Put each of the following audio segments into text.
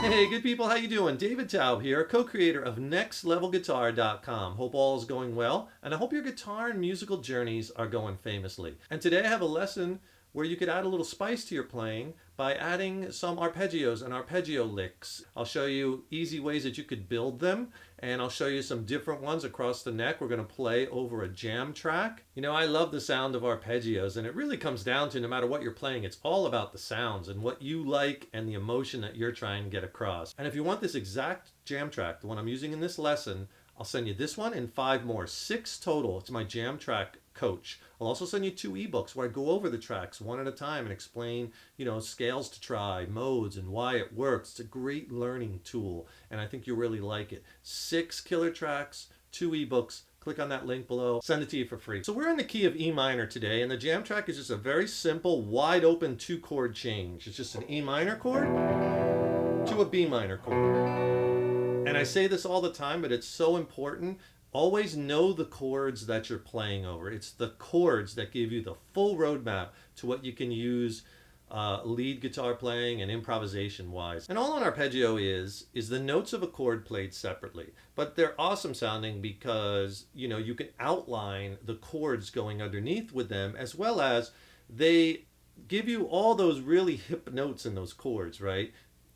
Hey, good people, how you doing? David Taub here, co-creator of NextLevelGuitar.com. Hope all is going well, and I hope your guitar and musical journeys are going famously. And today I have a lesson where you could add a little spice to your playing by adding some arpeggios and arpeggio licks. I'll show you easy ways that you could build them, and I'll show you some different ones across the neck. We're going to play over a jam track. You know, I love the sound of arpeggios, and it really comes down to no matter what you're playing, it's all about the sounds and what you like and the emotion that you're trying to get across. And if you want this exact jam track, the one I'm using in this lesson, I'll send you this one and 5 more, 6 total. It's my jam track coach. I'll also send you 2 ebooks where I go over the tracks one at a time and explain, you know, scales to try, modes, and why it works. It's a great learning tool, and I think you'll really like it. 6 killer tracks, 2 ebooks. Click on that link below. Send it to you for free. So we're in the key of E minor today, and the jam track is just a very simple, wide open 2-chord change. It's just an E minor chord to a B minor chord. And I say this all the time, but it's so important. Always know the chords that you're playing over. It's the chords that give you the full roadmap to what you can use lead guitar playing and improvisation wise. And all an arpeggio is the notes of a chord played separately. But they're awesome sounding because, you know, you can outline the chords going underneath with them, as well as they give you all those really hip notes in those chords, right?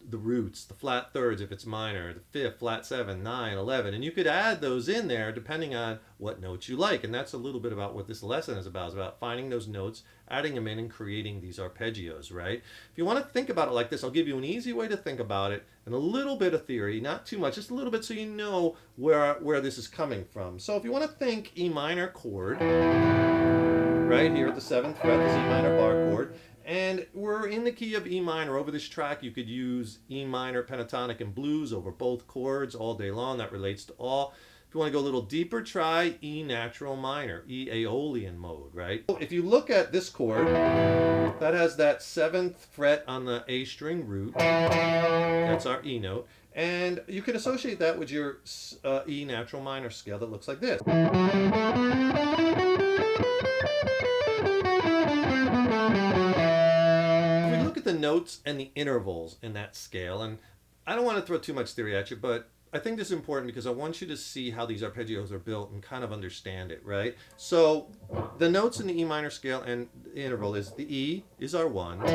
The roots, the flat thirds if it's minor, the fifth, flat 7, 9, 11, and you could add those in there depending on what notes you like. And that's a little bit about what this lesson is about. It's about finding those notes, adding them in, and creating these arpeggios, right? If you want to think about it like this, I'll give you an easy way to think about it and a little bit of theory, not too much, just a little bit so you know where this is coming from. So if you want to think E minor chord, right here at the 7th fret, this E minor bar chord, and we're in the key of E minor. Over this track, you could use E minor pentatonic and blues over both chords all day long. That relates to all. If you want to go a little deeper, try E natural minor, E Aeolian mode, right? If you look at this chord, that has that 7th fret on the A string root. That's our E note. And you can associate that with your E natural minor scale that looks like this. The notes and the intervals in that scale, and I don't want to throw too much theory at you, but I think this is important because I want you to see how these arpeggios are built and kind of understand it, right? So the notes in the E minor scale and the interval is the E is our 1,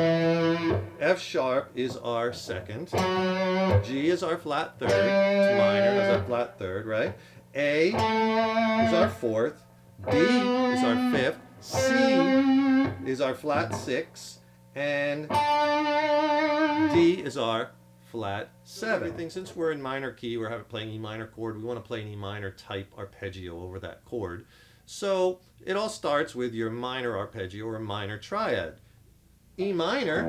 F sharp is our 2nd, G is our flat 3rd, it's minor, that's our flat 3rd, right? A is our 4th, B is our 5th, C is our flat 6, and D is our flat 7. Everything, since we're in minor key, we're playing E minor chord, we want to play an E minor type arpeggio over that chord. So it all starts with your minor arpeggio or minor triad. E minor,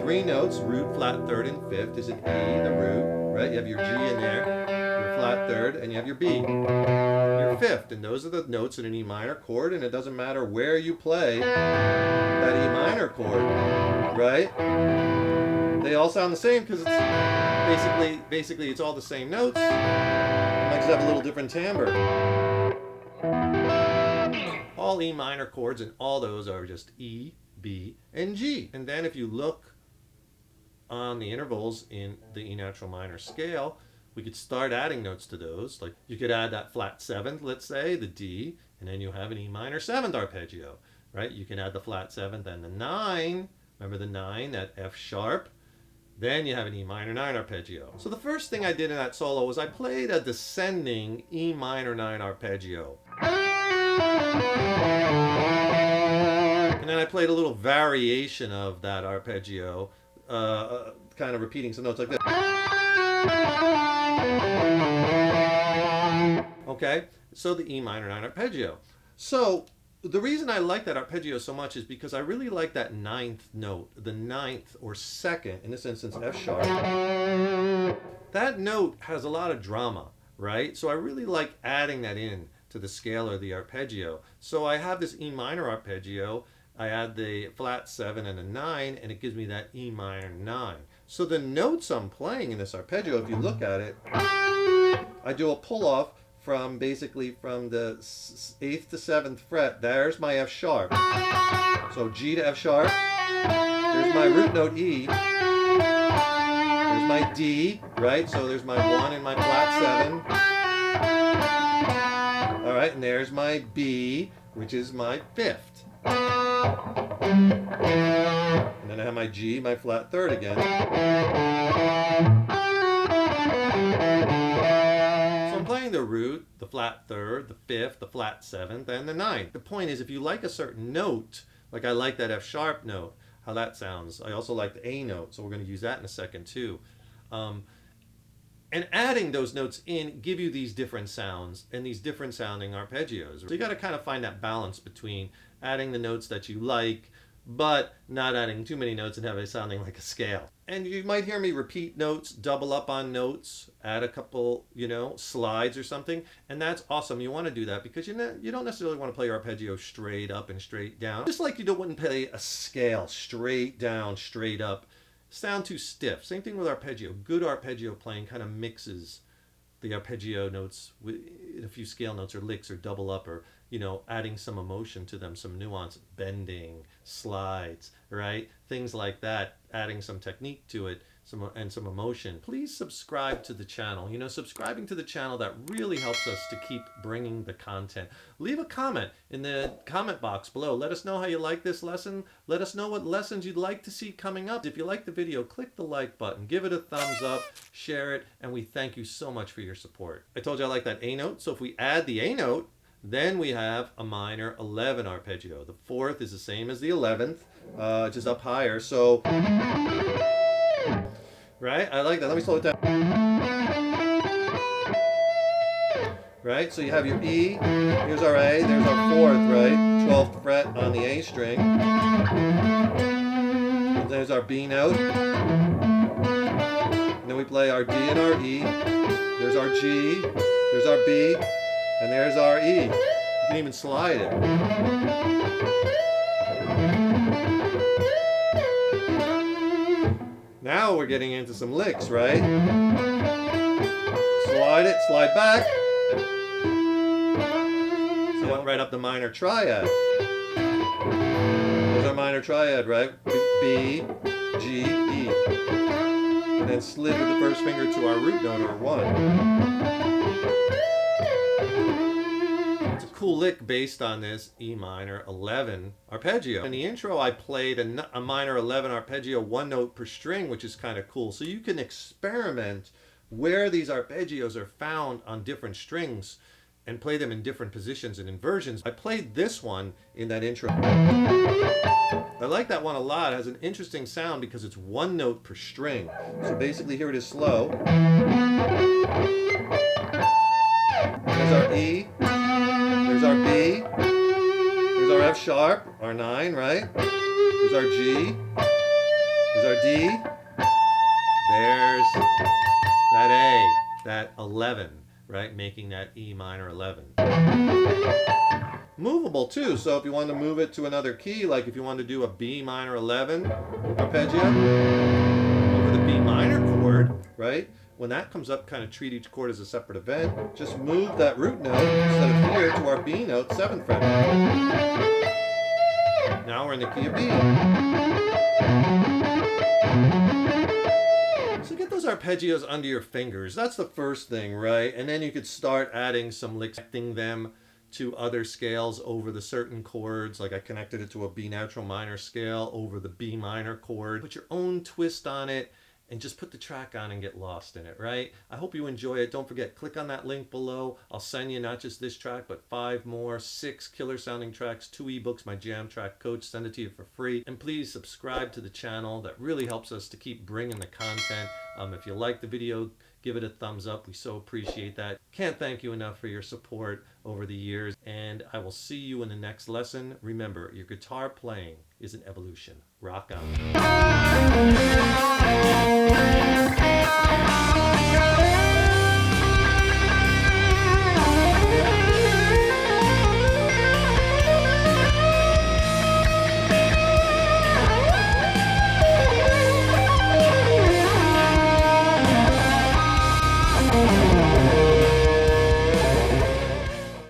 3 notes, root, flat 3rd, and 5th is an E, the root, right? You have your G in there, your flat 3rd, and you have your B, your 5th, and those are the notes in an E minor chord, and it doesn't matter where you play that E minor chord, right? They all sound the same because it's basically it's all the same notes. It might just have a little different timbre. All E minor chords, and all those are just E, B, and G. And then if you look on the intervals in the E natural minor scale, we could start adding notes to those. Like you could add that flat 7th, let's say, the D, and then you have an E minor 7th arpeggio, right? You can add the flat 7th and the 9. Remember the 9, that F sharp? Then you have an E minor 9 arpeggio. So the first thing I did in that solo was I played a descending E minor 9 arpeggio. And then I played a little variation of that arpeggio, kind of repeating some notes like this. Okay, so the E minor 9 arpeggio. So The reason I like that arpeggio so much is because I really like that ninth note, the ninth or second, in this instance F sharp. That note has a lot of drama, right? So I really like adding that in to the scale or the arpeggio. So I have this E minor arpeggio, I add the flat 7 and a 9, and it gives me that E minor 9. So the notes I'm playing in this arpeggio, if you look at it, I do a pull off from basically from the 8th to 7th fret. There's my F sharp. So G to F sharp. There's my root note E. There's my D, right? So there's my 1 and my flat 7. All right, and there's my B, which is my 5th. And then I have my G, my flat 3rd again. So I'm playing the root, the flat 3rd, the 5th, the flat 7th, and the 9th. The point is, if you like a certain note, like I like that F sharp note, how that sounds. I also like the A note, so we're going to use that in a second too. And adding those notes in give you these different sounds and these different sounding arpeggios. So you got to kind of find that balance between adding the notes that you like, but not adding too many notes and have it sounding like a scale. And you might hear me repeat notes, double up on notes, add a couple, slides or something, and that's awesome. You want to do that because you don't necessarily want to play your arpeggio straight up and straight down. Just like you wouldn't play a scale straight down, straight up. Sound too stiff. Same thing with arpeggio. Good arpeggio playing kind of mixes the arpeggio notes with a few scale notes or licks or double up or adding some emotion to them, some nuance, bending, slides, right? Things like that, adding some technique to it, some emotion. Please subscribe to the channel. Subscribing to the channel, that really helps us to keep bringing the content. Leave a comment in the comment box below. Let us know how you like this lesson. Let us know what lessons you'd like to see coming up. If you like the video, click the like button, give it a thumbs up, share it, and we thank you so much for your support. I told you I like that A note, so if we add the A note, then we have a minor 11 arpeggio. The 4th is the same as the 11th, just up higher. So, right? I like that. Let me slow it down. Right? So you have your E, here's our A, there's our 4th, right? 12th fret on the A string. And there's our B note. And then we play our D and our E. There's our G, there's our B, and there's our E. You can even slide it. Now we're getting into some licks, right? Slide it, slide back. So it went right up the minor triad. There's our minor triad, right? B, G, E. And then slid with the first finger to our root note, or 1. Cool lick based on this E minor 11 arpeggio. In the intro I played a minor 11 arpeggio, 1 note per string, which is kind of cool. So you can experiment where these arpeggios are found on different strings and play them in different positions and inversions. I played this one in that intro. I like that one a lot. It has an interesting sound because it's 1 note per string. So basically here it is slow. There's our E. There's our B, there's our F sharp, our 9, right? There's our G, there's our D, there's that A, that 11, right? Making that E minor 11. Movable too, so if you want to move it to another key, like if you want to do a B minor 11 arpeggio over the B minor chord, right? When that comes up, kind of treat each chord as a separate event. Just move that root note instead of here to our B note, 7th fret. Now we're in the key of B. So get those arpeggios under your fingers. That's the first thing, right? And then you could start adding some licks, connecting them to other scales over the certain chords. Like I connected it to a B natural minor scale over the B minor chord. Put your own twist on it and just put the track on and get lost in it, right? I hope you enjoy it. Don't forget, click on that link below. I'll send you not just this track, but 5 more, 6 killer sounding tracks, 2 ebooks, my jam track coach, send it to you for free. And please subscribe to the channel. That really helps us to keep bringing the content. If you like the video, give give it a thumbs up. We so appreciate that. Can't thank you enough for your support over the years. And I will see you in the next lesson. Remember, your guitar playing is an evolution. Rock on.